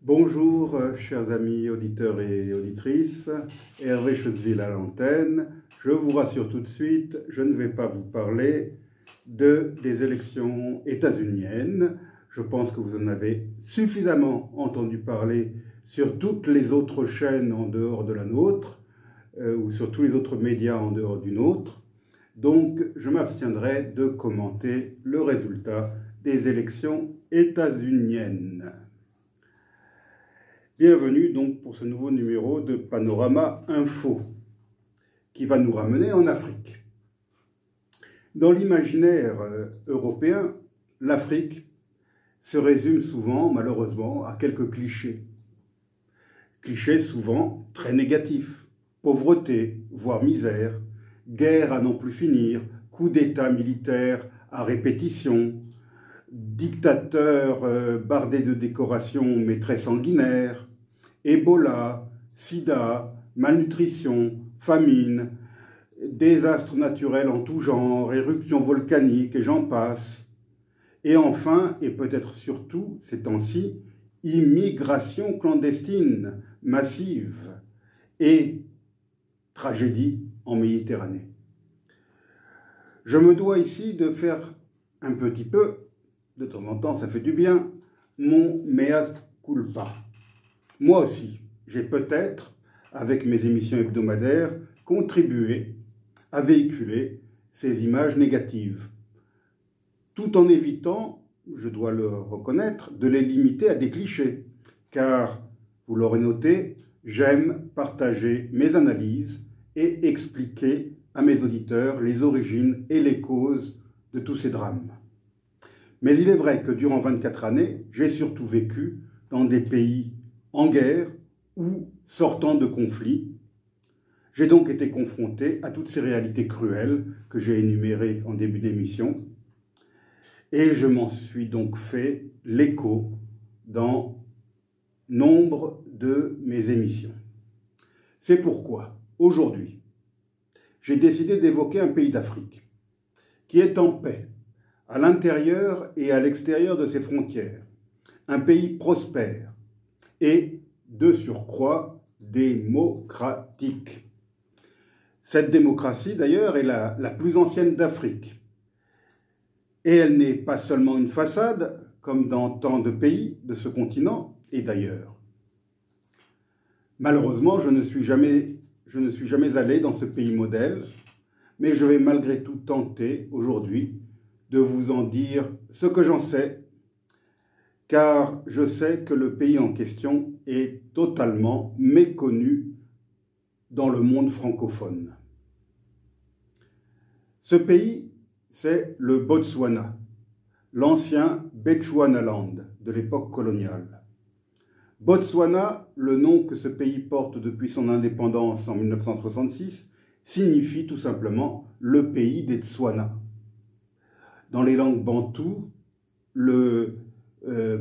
Bonjour, chers amis auditeurs et auditrices, Hervé Chesville à l'antenne. Je vous rassure tout de suite, je ne vais pas vous parler des élections états-uniennes. Je pense que vous en avez suffisamment entendu parler sur toutes les autres chaînes en dehors de la nôtre, ou sur tous les autres médias en dehors du nôtre. Donc, je m'abstiendrai de commenter le résultat des élections états-uniennes. Bienvenue donc pour ce nouveau numéro de Panorama Info qui va nous ramener en Afrique. Dans l'imaginaire européen, l'Afrique se résume souvent, malheureusement, à quelques clichés. Clichés souvent très négatifs. Pauvreté, voire misère, guerre à n'en plus finir, coup d'État militaire à répétition, dictateur bardé de décorations mais très sanguinaire, Ebola, sida, malnutrition, famine, désastres naturels en tout genre, éruptions volcaniques et j'en passe. Et enfin, et peut-être surtout ces temps-ci, immigration clandestine massive et tragédie en Méditerranée. Je me dois ici de faire un petit peu, de temps en temps ça fait du bien, mon mea culpa. Moi aussi, j'ai peut-être, avec mes émissions hebdomadaires, contribué à véhiculer ces images négatives, tout en évitant, je dois le reconnaître, de les limiter à des clichés, car, vous l'aurez noté, j'aime partager mes analyses et expliquer à mes auditeurs les origines et les causes de tous ces drames. Mais il est vrai que durant 24 années, j'ai surtout vécu dans des pays en guerre ou sortant de conflits. J'ai donc été confronté à toutes ces réalités cruelles que j'ai énumérées en début d'émission et je m'en suis donc fait l'écho dans nombre de mes émissions. C'est pourquoi, aujourd'hui, j'ai décidé d'évoquer un pays d'Afrique qui est en paix, à l'intérieur et à l'extérieur de ses frontières, un pays prospère et, de surcroît, démocratique. Cette démocratie, d'ailleurs, est la plus ancienne d'Afrique. Et elle n'est pas seulement une façade, comme dans tant de pays de ce continent et d'ailleurs. Malheureusement, je ne suis jamais allé dans ce pays modèle, mais je vais malgré tout tenter aujourd'hui de vous en dire ce que j'en sais, car je sais que le pays en question est totalement méconnu dans le monde francophone. Ce pays, c'est le Botswana, l'ancien Bechuanaland de l'époque coloniale. Botswana, le nom que ce pays porte depuis son indépendance en 1966, signifie tout simplement le pays des Tswana. Dans les langues bantoues, le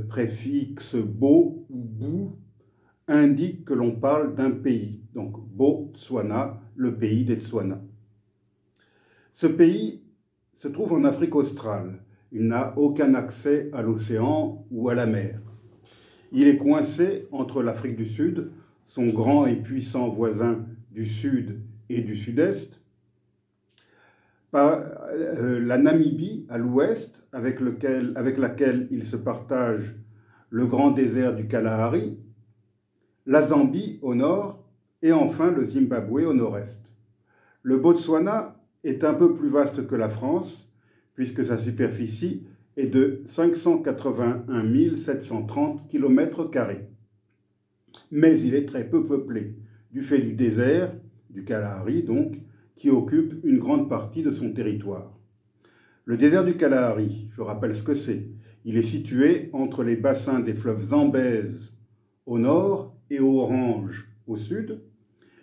préfixe bo ou bou indique que l'on parle d'un pays. Donc Botswana, le pays des Tswana. Ce pays se trouve en Afrique australe. Il n'a aucun accès à l'océan ou à la mer. Il est coincé entre l'Afrique du Sud, son grand et puissant voisin du Sud et du Sud-Est, la Namibie à l'ouest, avec laquelle il se partage le grand désert du Kalahari, la Zambie au nord et enfin le Zimbabwe au nord-est. Le Botswana est un peu plus vaste que la France, puisque sa superficie est de 581 730 km². Mais il est très peu peuplé, du fait du désert, du Kalahari donc, qui occupe une grande partie de son territoire. Le désert du Kalahari, je rappelle ce que c'est, il est situé entre les bassins des fleuves Zambèze au nord et Orange au sud.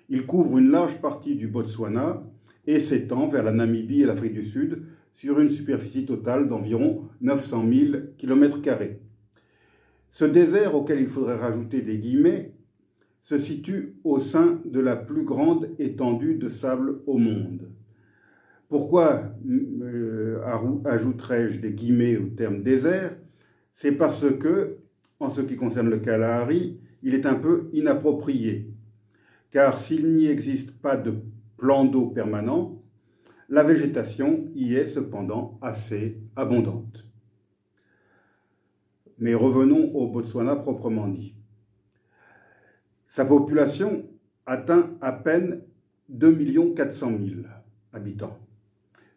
Il couvre une large partie du Botswana et s'étend vers la Namibie et l'Afrique du Sud sur une superficie totale d'environ 900 000 km². Ce désert, auquel il faudrait rajouter des guillemets, se situe au sein de la plus grande étendue de sable au monde. Pourquoi ajouterais-je des guillemets au terme désert? C'est parce que, en ce qui concerne le Kalahari, il est un peu inapproprié, car s'il n'y existe pas de plan d'eau permanent, la végétation y est cependant assez abondante. Mais revenons au Botswana proprement dit. Sa population atteint à peine 2 400 000 habitants,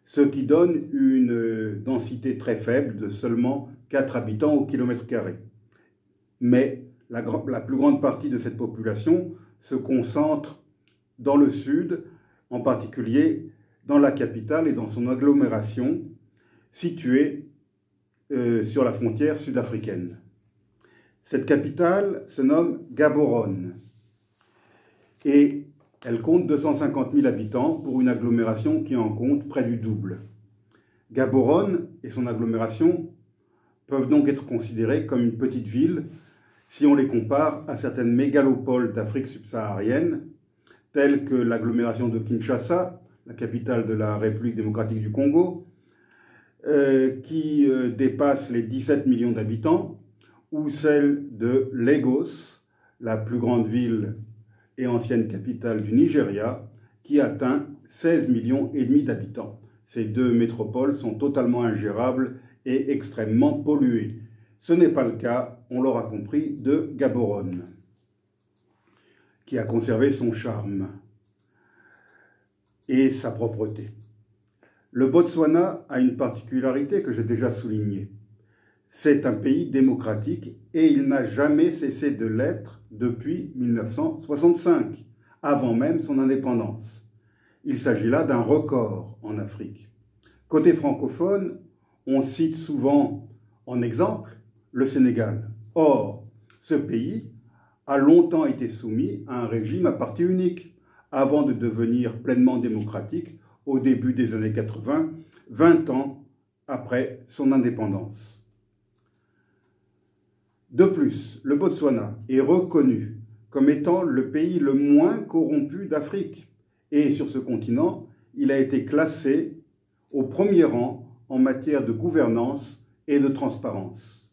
ce qui donne une densité très faible de seulement 4 habitants au kilomètre carré. Mais la plus grande partie de cette population se concentre dans le sud, en particulier dans la capitale et dans son agglomération située sur la frontière sud-africaine. Cette capitale se nomme Gaborone et elle compte 250 000 habitants pour une agglomération qui en compte près du double. Gaborone et son agglomération peuvent donc être considérées comme une petite ville si on les compare à certaines mégalopoles d'Afrique subsaharienne, telles que l'agglomération de Kinshasa, la capitale de la République démocratique du Congo, qui dépasse les 17 millions d'habitants, ou celle de Lagos, la plus grande ville et ancienne capitale du Nigeria, qui atteint 16 millions et demi d'habitants. Ces deux métropoles sont totalement ingérables et extrêmement polluées. Ce n'est pas le cas, on l'aura compris, de Gaborone, qui a conservé son charme et sa propreté. Le Botswana a une particularité que j'ai déjà soulignée. C'est un pays démocratique et il n'a jamais cessé de l'être depuis 1965, avant même son indépendance. Il s'agit là d'un record en Afrique. Côté francophone, on cite souvent en exemple le Sénégal. Or, ce pays a longtemps été soumis à un régime à parti unique, avant de devenir pleinement démocratique au début des années 80, 20 ans après son indépendance. De plus, le Botswana est reconnu comme étant le pays le moins corrompu d'Afrique. Et sur ce continent, il a été classé au premier rang en matière de gouvernance et de transparence.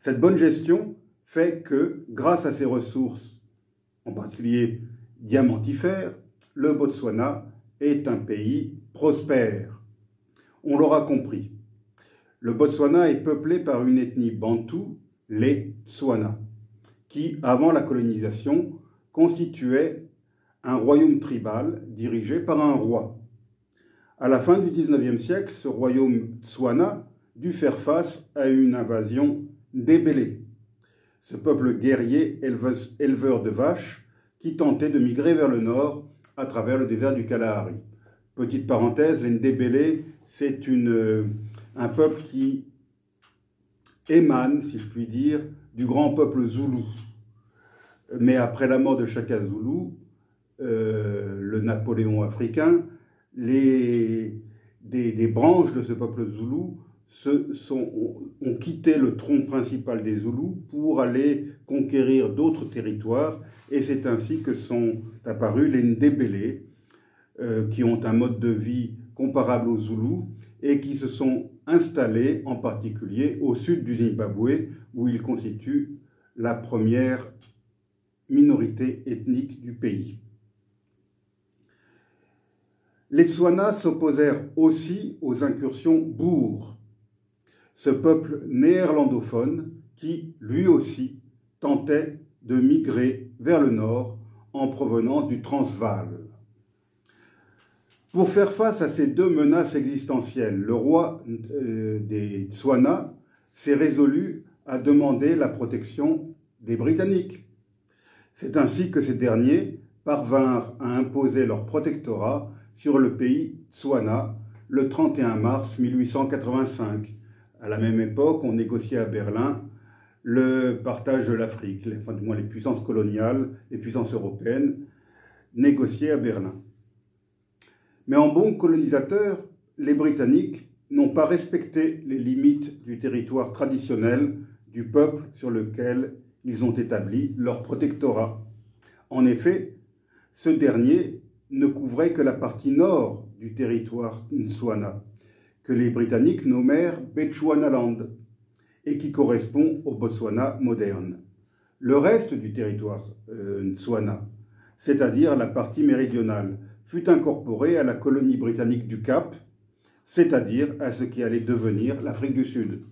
Cette bonne gestion fait que, grâce à ses ressources, en particulier diamantifères, le Botswana est un pays prospère. On l'aura compris. Le Botswana est peuplé par une ethnie bantoue, les Tswana, qui, avant la colonisation, constituait un royaume tribal dirigé par un roi. À la fin du XIXe siècle, ce royaume Tswana dut faire face à une invasion d'Ébélé, ce peuple guerrier éleveur de vaches qui tentait de migrer vers le nord à travers le désert du Kalahari. Petite parenthèse, les Ndébélé, c'est un peuple qui émane, si je puis dire, du grand peuple zoulou. Mais après la mort de Shaka Zulu, le Napoléon africain, des branches de ce peuple zoulou ont quitté le tronc principal des Zoulous pour aller conquérir d'autres territoires, et c'est ainsi que sont apparus les Ndébélé, qui ont un mode de vie comparable aux Zoulous et qui se sont installés en particulier au sud du Zimbabwe, où ils constituent la première minorité ethnique du pays. Les Tswana s'opposèrent aussi aux incursions boers, ce peuple néerlandophone qui, lui aussi, tentait de migrer vers le nord en provenance du Transvaal. Pour faire face à ces deux menaces existentielles, le roi des Tswana s'est résolu à demander la protection des Britanniques. C'est ainsi que ces derniers parvinrent à imposer leur protectorat sur le pays Tswana le 31 mars 1885. À la même époque, on négociait à Berlin le partage de l'Afrique, enfin du moins les puissances coloniales, les puissances européennes, négociaient à Berlin. Mais en bons colonisateurs, les Britanniques n'ont pas respecté les limites du territoire traditionnel du peuple sur lequel ils ont établi leur protectorat. En effet, ce dernier ne couvrait que la partie nord du territoire Tswana, que les Britanniques nommèrent Bechuanaland, et qui correspond au Botswana moderne. Le reste du territoire Tswana, c'est-à-dire la partie méridionale, fut incorporé à la colonie britannique du Cap, c'est-à-dire à ce qui allait devenir l'Afrique du Sud.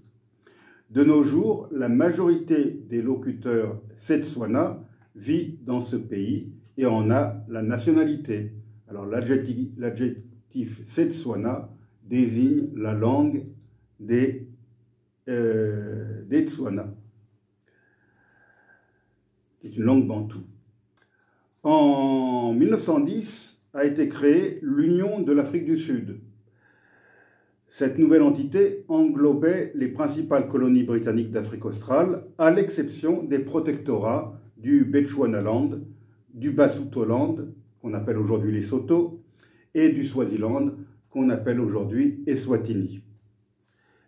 De nos jours, la majorité des locuteurs Setswana vit dans ce pays et en a la nationalité. Alors l'adjectif Setswana désigne la langue des Tswana, qui est une langue bantoue. En 1910 a été créée l'Union de l'Afrique du Sud. Cette nouvelle entité englobait les principales colonies britanniques d'Afrique australe, à l'exception des protectorats du Bechuanaland, du Basutoland, qu'on appelle aujourd'hui Lesotho, et du Swaziland, qu'on appelle aujourd'hui Eswatini.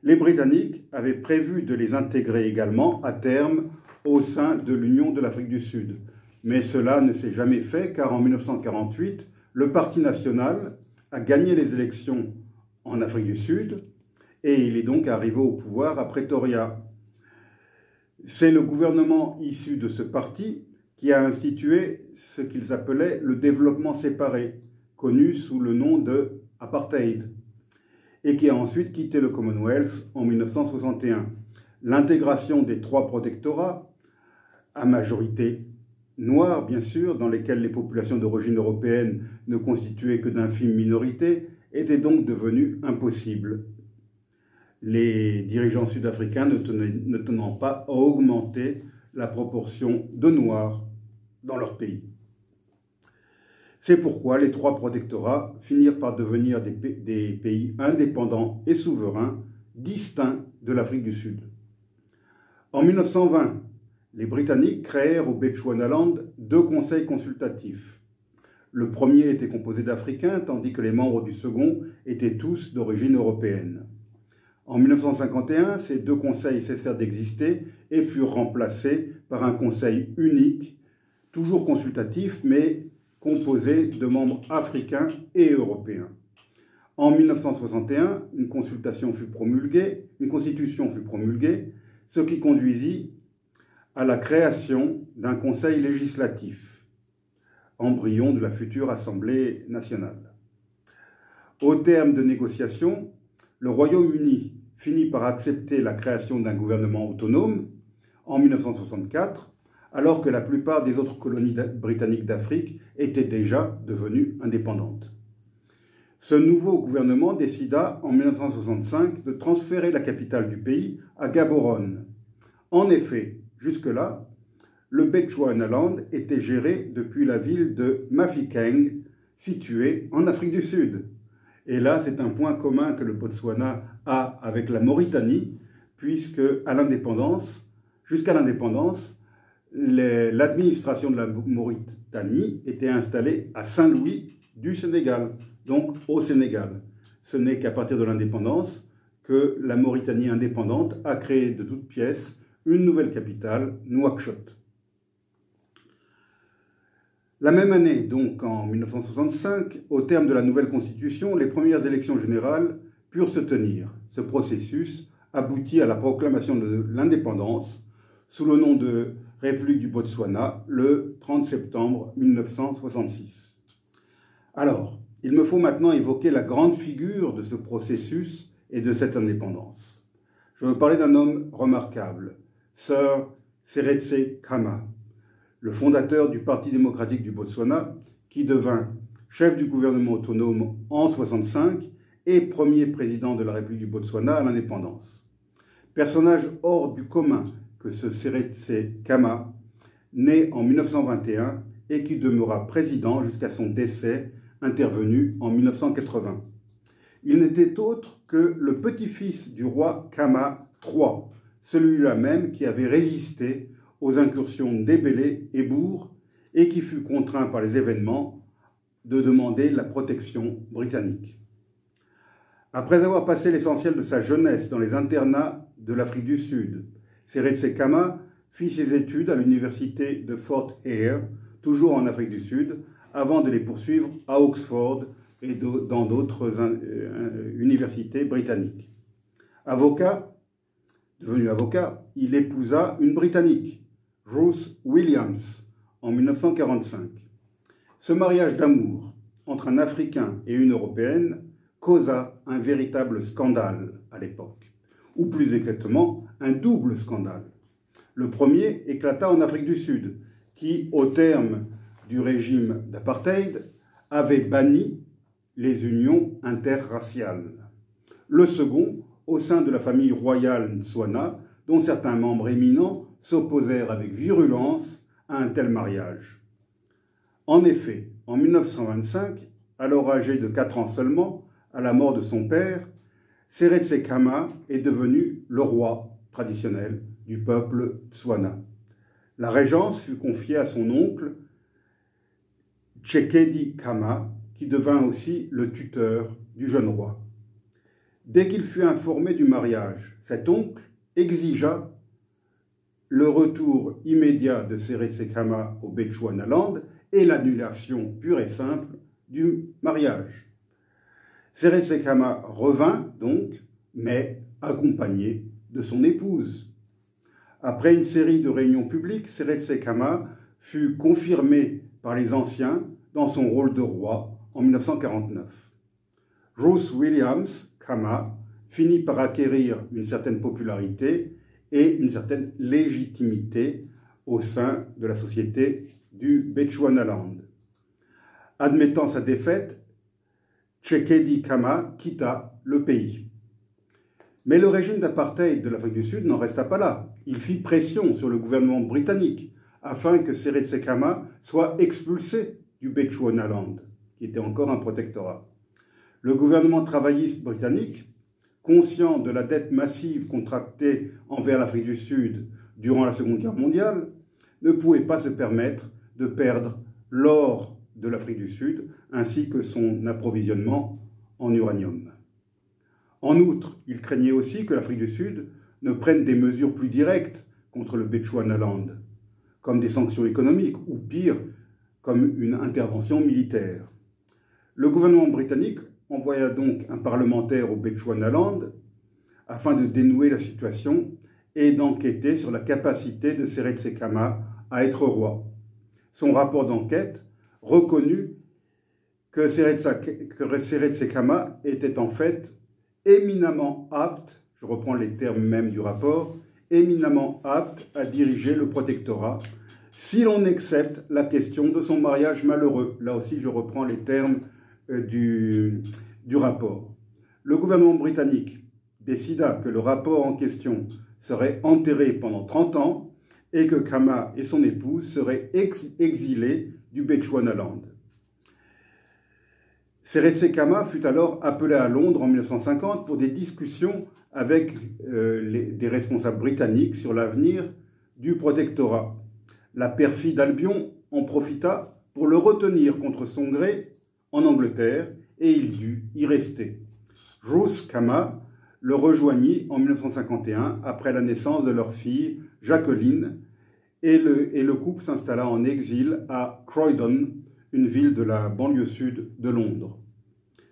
Les Britanniques avaient prévu de les intégrer également à terme au sein de l'Union de l'Afrique du Sud. Mais cela ne s'est jamais fait car en 1948, le Parti national a gagné les élections en Afrique du Sud et il est donc arrivé au pouvoir à Pretoria. C'est le gouvernement issu de ce parti qui a institué ce qu'ils appelaient le développement séparé, connu sous le nom de apartheid, et qui a ensuite quitté le Commonwealth en 1961. L'intégration des trois protectorats, à majorité noire bien sûr, dans lesquels les populations d'origine européenne ne constituaient que d'infimes minorités, était donc devenue impossible. Les dirigeants sud-africains ne tenant pas à augmenter la proportion de Noirs dans leur pays. C'est pourquoi les trois protectorats finirent par devenir des pays indépendants et souverains, distincts de l'Afrique du Sud. En 1920, les Britanniques créèrent au Bechuanaland 2 conseils consultatifs. Le premier était composé d'Africains, tandis que les membres du second étaient tous d'origine européenne. En 1951, ces 2 conseils cessèrent d'exister et furent remplacés par un conseil unique, toujours consultatif, mais composé de membres africains et européens. En 1961, une constitution fut promulguée, ce qui conduisit à la création d'un conseil législatif, embryon de la future Assemblée nationale. Au terme de négociations, le Royaume-Uni finit par accepter la création d'un gouvernement autonome en 1964, alors que la plupart des autres colonies britanniques d'Afrique étaient déjà devenues indépendantes. Ce nouveau gouvernement décida en 1965 de transférer la capitale du pays à Gaborone. En effet, jusque-là, le Bechuanaland était géré depuis la ville de Mafeking, située en Afrique du Sud. Et là, c'est un point commun que le Botswana a avec la Mauritanie, puisque jusqu'à l'indépendance, l'administration de la Mauritanie était installée à Saint-Louis du Sénégal, donc au Sénégal. Ce n'est qu'à partir de l'indépendance que la Mauritanie indépendante a créé de toutes pièces une nouvelle capitale, Nouakchott. La même année, donc en 1965, au terme de la nouvelle constitution, les premières élections générales purent se tenir. Ce processus aboutit à la proclamation de l'indépendance sous le nom de République du Botswana le 30 septembre 1966. Alors, il me faut maintenant évoquer la grande figure de ce processus et de cette indépendance. Je veux parler d'un homme remarquable, Sir Seretse Khama, le fondateur du Parti démocratique du Botswana, qui devint chef du gouvernement autonome en 1965 et premier président de la République du Botswana à l'indépendance. Personnage hors du commun que ce Seretse Khama, né en 1921 et qui demeura président jusqu'à son décès intervenu en 1980. Il n'était autre que le petit-fils du roi Khama III, celui-là même qui avait résisté aux incursions d'Ebele et Boer et qui fut contraint par les événements de demander la protection britannique. Après avoir passé l'essentiel de sa jeunesse dans les internats de l'Afrique du Sud, Seretse Khama fit ses études à l'université de Fort Hare, toujours en Afrique du Sud, avant de les poursuivre à Oxford et dans d'autres universités britanniques. Avocat, Devenu avocat, il épousa une Britannique, Ruth Williams, en 1945. Ce mariage d'amour entre un Africain et une Européenne causa un véritable scandale à l'époque, ou plus exactement, un double scandale. Le premier éclata en Afrique du Sud, qui, au terme du régime d'apartheid, avait banni les unions interraciales. Le second, au sein de la famille royale Ntswana, dont certains membres éminents s'opposèrent avec virulence à un tel mariage. En effet, en 1925, alors âgé de 4 ans seulement, à la mort de son père, Seretse Khama est devenu le roi traditionnel du peuple Tswana. La régence fut confiée à son oncle Tshekedi Khama, qui devint aussi le tuteur du jeune roi. Dès qu'il fut informé du mariage, cet oncle exigea le retour immédiat de Seretse Khama au Bechuanaland et l'annulation pure et simple du mariage. Seretse Khama revint donc, mais accompagné de son épouse. Après une série de réunions publiques, Seretse Khama fut confirmé par les anciens dans son rôle de roi en 1949. Ruth Williams Khama finit par acquérir une certaine popularité et une certaine légitimité au sein de la société du Bechuanaland. Admettant sa défaite, Tshekedi Khama quitta le pays. Mais le régime d'apartheid de l'Afrique du Sud n'en resta pas là. Il fit pression sur le gouvernement britannique afin que Seretse Khama soit expulsé du Bechuanaland, qui était encore un protectorat. Le gouvernement travailliste britannique, conscient de la dette massive contractée envers l'Afrique du Sud durant la Seconde Guerre mondiale, ne pouvait pas se permettre de perdre l'or de l'Afrique du Sud ainsi que son approvisionnement en uranium. En outre, il craignait aussi que l'Afrique du Sud ne prenne des mesures plus directes contre le Bechuanaland, comme des sanctions économiques ou pire, comme une intervention militaire. Le gouvernement britannique envoya donc un parlementaire au Bechuanaland afin de dénouer la situation et d'enquêter sur la capacité de Seretse Khama à être roi. Son rapport d'enquête reconnut que Seretse Khama était en fait éminemment apte, je reprends les termes même du rapport, éminemment apte à diriger le protectorat, si l'on accepte la question de son mariage malheureux. Là aussi, je reprends les termes du rapport. Le gouvernement britannique décida que le rapport en question serait enterré pendant 30 ans et que Khama et son épouse seraient exilés du Bechuanaland. Seretse Khama fut alors appelé à Londres en 1950 pour des discussions avec des responsables britanniques sur l'avenir du protectorat. La perfide Albion en profita pour le retenir contre son gré en Angleterre et il dut y rester. Ruth Khama le rejoignit en 1951 après la naissance de leur fille Jacqueline et le couple s'installa en exil à Croydon, une ville de la banlieue sud de Londres.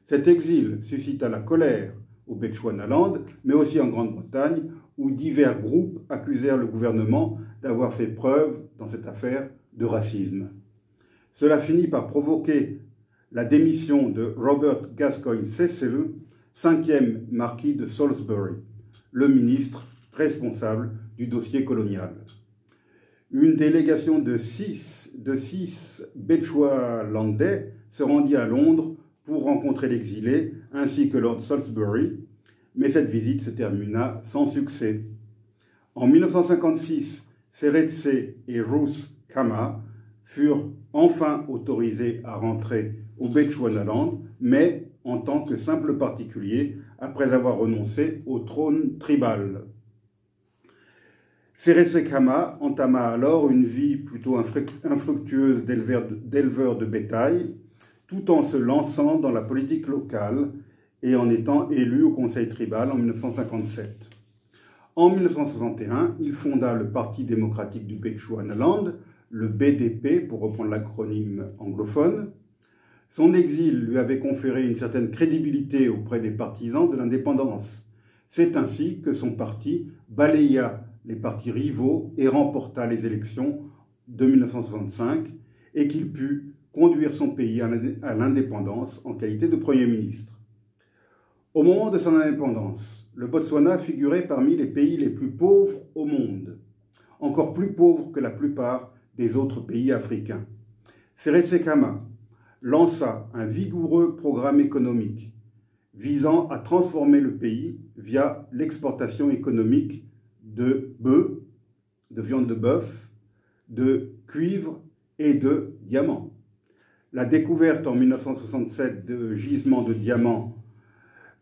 Cet exil suscita la colère au Bechuanaland, mais aussi en Grande-Bretagne, où divers groupes accusèrent le gouvernement d'avoir fait preuve, dans cette affaire, de racisme. Cela finit par provoquer la démission de Robert Gascoigne Cecil, 5e marquis de Salisbury, le ministre responsable du dossier colonial. Une délégation de six Bechualandais se rendit à Londres pour rencontrer l'exilé ainsi que Lord Salisbury, mais cette visite se termina sans succès. En 1956, Seretse et Ruth Khama furent enfin autorisés à rentrer au Bechuanaland, mais en tant que simples particuliers, après avoir renoncé au trône tribal. Seretse Khama entama alors une vie plutôt infructueuse d'éleveur de bétail, tout en se lançant dans la politique locale et en étant élu au conseil tribal en 1957. En 1961, il fonda le Parti démocratique du Bechuanaland, le BDP pour reprendre l'acronyme anglophone. Son exil lui avait conféré une certaine crédibilité auprès des partisans de l'indépendance. C'est ainsi que son parti balaya les partis rivaux et remporta les élections de 1965 et qu'il put conduire son pays à l'indépendance en qualité de Premier ministre. Au moment de son indépendance, le Botswana figurait parmi les pays les plus pauvres au monde, encore plus pauvres que la plupart des autres pays africains. Seretse Khama lança un vigoureux programme économique visant à transformer le pays via l'exportation économique de bœufs, de viande de bœuf, de cuivre et de diamants. La découverte en 1967 de gisements de diamants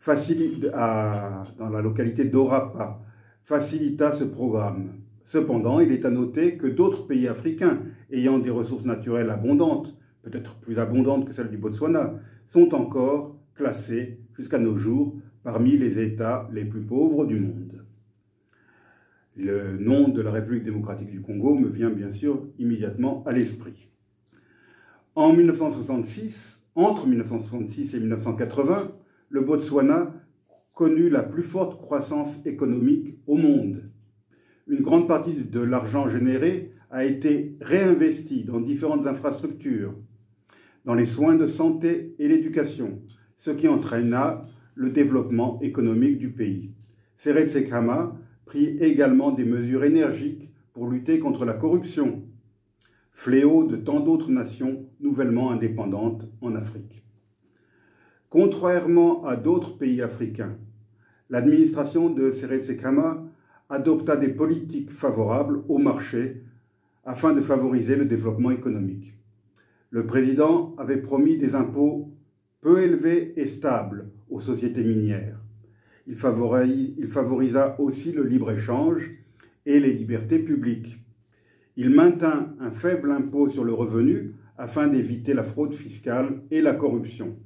dans la localité d'Orapa facilita ce programme. Cependant, il est à noter que d'autres pays africains ayant des ressources naturelles abondantes, peut-être plus abondantes que celles du Botswana, sont encore classés jusqu'à nos jours parmi les États les plus pauvres du monde. Le nom de la République démocratique du Congo me vient bien sûr immédiatement à l'esprit. Entre 1966 et 1980, le Botswana connut la plus forte croissance économique au monde. Une grande partie de l'argent généré a été réinvesti dans différentes infrastructures, dans les soins de santé et l'éducation, ce qui entraîna le développement économique du pays. Seretse Khama prit également des mesures énergiques pour lutter contre la corruption, fléau de tant d'autres nations nouvellement indépendantes en Afrique. Contrairement à d'autres pays africains, l'administration de Seretse Khama adopta des politiques favorables au marché afin de favoriser le développement économique. Le président avait promis des impôts peu élevés et stables aux sociétés minières. Il favorisa aussi le libre-échange et les libertés publiques. Il maintint un faible impôt sur le revenu afin d'éviter la fraude fiscale et la corruption.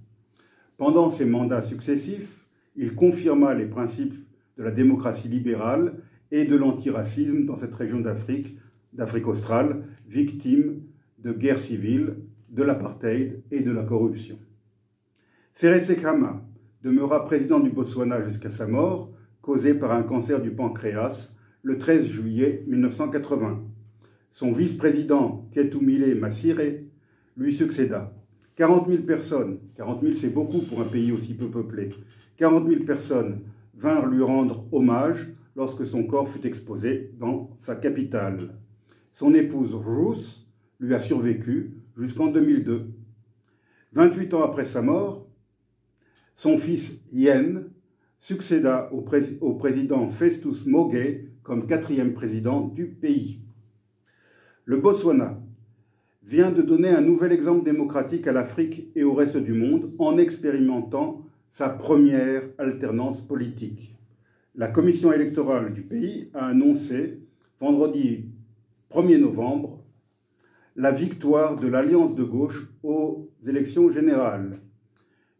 Pendant ses mandats successifs, il confirma les principes de la démocratie libérale et de l'antiracisme dans cette région d'Afrique australe, victime de guerres civiles, de l'apartheid et de la corruption. Seretse Khama demeura président du Botswana jusqu'à sa mort, causée par un cancer du pancréas, le 13 juillet 1980. Son vice-président, Ketumile Masire, lui succéda. 40 000 personnes, 40 000 c'est beaucoup pour un pays aussi peu peuplé, 40 000 personnes vinrent lui rendre hommage lorsque son corps fut exposé dans sa capitale. Son épouse Ruth lui a survécu jusqu'en 2002. 28 ans après sa mort, son fils Yen succéda au président Festus Mogae comme 4e président du pays. Le Botswana vient de donner un nouvel exemple démocratique à l'Afrique et au reste du monde en expérimentant sa première alternance politique. La commission électorale du pays a annoncé vendredi 1er novembre la victoire de l'Alliance de gauche aux élections générales,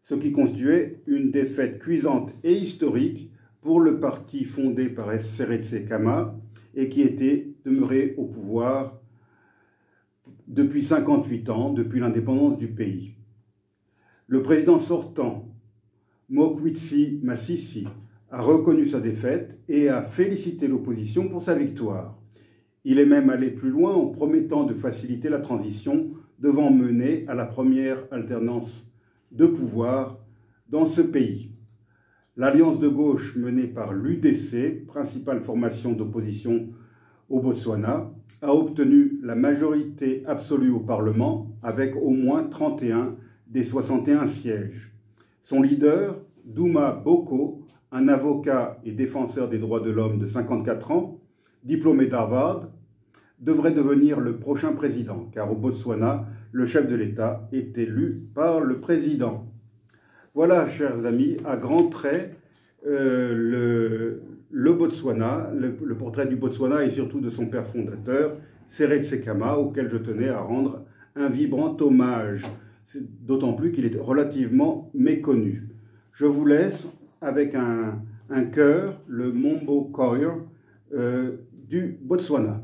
ce qui constituait une défaite cuisante et historique pour le parti fondé par Seretse Khama et qui était demeuré au pouvoir depuis 58 ans, depuis l'indépendance du pays. Le président sortant, Mokwitsi Masisi, a reconnu sa défaite et a félicité l'opposition pour sa victoire. Il est même allé plus loin en promettant de faciliter la transition devant mener à la première alternance de pouvoir dans ce pays. L'alliance de gauche menée par l'UDC, principale formation d'opposition au Botswana, a obtenu la majorité absolue au Parlement avec au moins 31 des 61 sièges. Son leader, Duma Boko, un avocat et défenseur des droits de l'homme de 54 ans, diplômé d'Harvard, devrait devenir le prochain président, car au Botswana, le chef de l'État est élu par le président. Voilà, chers amis, à grands traits, le Botswana, le portrait du Botswana et surtout de son père fondateur, Seretse Khama, auquel je tenais à rendre un vibrant hommage, d'autant plus qu'il est relativement méconnu. Je vous laisse avec un chœur, le Mambo Choir du Botswana.